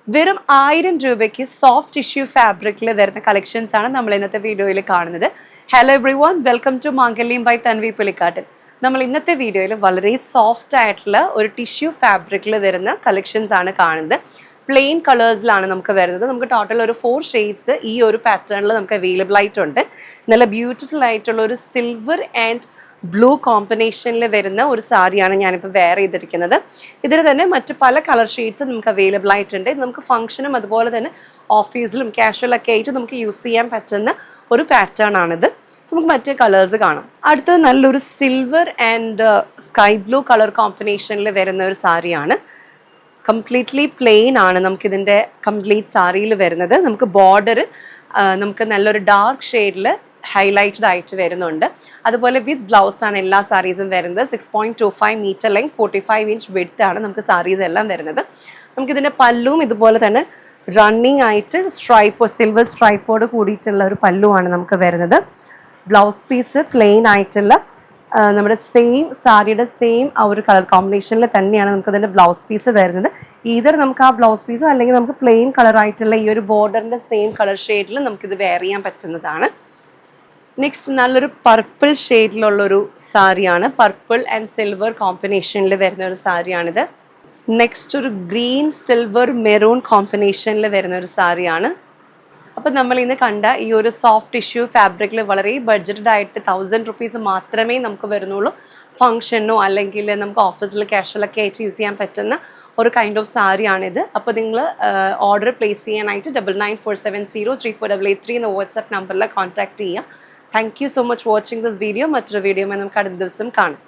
വെറും 1000 രൂപയ്ക്ക് soft tissue ഫാബ്രിക്കിൽ വരുന്ന കളക്ഷൻസ് ആണ് നമ്മൾ ഇന്നത്തെ വീഡിയോയിൽ കാണുന്നത്. Hello everyone, welcome to Mangalyam by Tanvi Pulikkattil. നമ്മൾ ഇന്നത്തെ വീഡിയോയിൽ വളരെ സോഫ്റ്റ് ആയിട്ടുള്ള ഒരു ടിഷ്യൂ ഫാബ്രിക്കിൽ വരുന്ന കളക്ഷൻസ് ആണ് കാണുന്നത്. പ്ലെയിൻ കളേഴ്സിലാണ് നമുക്ക് വരുന്നത്. നമുക്ക് ടോട്ടൽ ഒരു 4 ഷെയ്ഡ്സ് ഈ ഒരു പാറ്റേണിൽ നമുക്ക് അവൈലബിൾ ആയിട്ടുണ്ട്. നല്ല ബ്യൂട്ടിഫുൾ ആയിട്ടുള്ള ഒരു സിൽവർ ആൻഡ് ബ്ലൂ കോമ്പിനേഷനിൽ വരുന്ന ഒരു സാരിയാണ് ഞാനിപ്പോൾ വെയർ ചെയ്തിരിക്കുന്നത്. ഇതിൽ തന്നെ മറ്റ് പല കളർ ഷെയ്ഡ്സും നമുക്ക് അവൈലബിൾ ആയിട്ടുണ്ട്. ഇത് നമുക്ക് ഫംഗ്ഷനും അതുപോലെ തന്നെ ഓഫീസിലും കാഷ്വലൊക്കെ ആയിട്ട് നമുക്ക് യൂസ് ചെയ്യാൻ പറ്റുന്ന ഒരു പാറ്റേൺ ആണിത്. സോ നമുക്ക് മറ്റ് കളേഴ്സ് കാണാം. അടുത്തത് നല്ലൊരു silver and sky blue colour കോമ്പിനേഷനിൽ വരുന്ന ഒരു സാരിയാണ്. കംപ്ലീറ്റ്ലി പ്ലെയിൻ ആണ് നമുക്കിതിൻ്റെ കംപ്ലീറ്റ് സാരിയിൽ വരുന്നത്. നമുക്ക് ബോർഡർ നമുക്ക് നല്ലൊരു ഡാർക്ക് ഷെയ്ഡിൽ ഹൈലൈറ്റഡ് ആയിട്ട് വരുന്നുണ്ട്. അതുപോലെ വിത്ത് ബ്ലൗസ് ആണ് എല്ലാ സാരീസും വരുന്നത്. 6.25 മീറ്റർ ലെങ്ത്, 45 ഇഞ്ച് വിഡ്ത്ത് ആണ് നമുക്ക് സാരീസ് എല്ലാം വരുന്നത്. നമുക്കിതിൻ്റെ പല്ലുവും ഇതുപോലെ തന്നെ റണ്ണിങ് ആയിട്ട് സിൽവർ സ്ട്രൈപ്പോട് കൂടിയിട്ടുള്ള ഒരു പല്ലുവാണ് നമുക്ക് വരുന്നത്. ബ്ലൗസ് പീസ് പ്ലെയിൻ ആയിട്ടുള്ള നമ്മുടെ സെയിം സാരിയുടെ സെയിം ആ ഒരു കളർ കോമ്പിനേഷനിൽ തന്നെയാണ് നമുക്കതിൻ്റെ ബ്ലൗസ് പീസ് വരുന്നത്. ഈതർ നമുക്ക് ആ ബ്ലൗസ് പീസോ അല്ലെങ്കിൽ നമുക്ക് പ്ലെയിൻ കളർ ആയിട്ടുള്ള ഈ ഒരു ബോർഡറിൻ്റെ സെയിം കളർ ഷെയ്ഡിൽ നമുക്കിത് വെയർ ചെയ്യാൻ പറ്റുന്നതാണ്. നെക്സ്റ്റ് നല്ലൊരു പർപ്പിൾ ഷെയ്ഡിലുള്ളൊരു സാരിയാണ്. പർപ്പിൾ ആൻഡ് സിൽവർ കോമ്പിനേഷനിൽ വരുന്ന ഒരു സാരിയാണിത്. നെക്സ്റ്റ് ഒരു ഗ്രീൻ സിൽവർ മെറൂൺ കോമ്പിനേഷനിൽ വരുന്ന ഒരു സാരിയാണ്. അപ്പം നമ്മൾ ഇന്ന് കണ്ട ഈ ഒരു സോഫ്റ്റ് ടിഷ്യൂ ഫാബ്രിക്കിൽ വളരെ ബഡ്ജറ്റഡ് ആയിട്ട് 1000 റുപ്പീസ് മാത്രമേ നമുക്ക് വരുന്നുള്ളൂ. ഫംഗ്ഷനോ അല്ലെങ്കിൽ നമുക്ക് ഓഫീസിൽ കാഷ്വലൊക്കെ ആയിട്ട് യൂസ് ചെയ്യാൻ പറ്റുന്ന ഒരു കൈൻഡ് ഓഫ് സാരിയാണിത്. അപ്പോൾ നിങ്ങൾ ഓർഡർ പ്ലേസ് ചെയ്യാനായിട്ട് 9947034883 എന്ന വാട്സ്ആപ്പ് നമ്പറിൽ കോൺടാക്ട് ചെയ്യുക. Thank you so much for watching this video. മറ്റൊരു വീഡിയോ നമുക്ക് അടുത്ത ദിവസം കാണാം.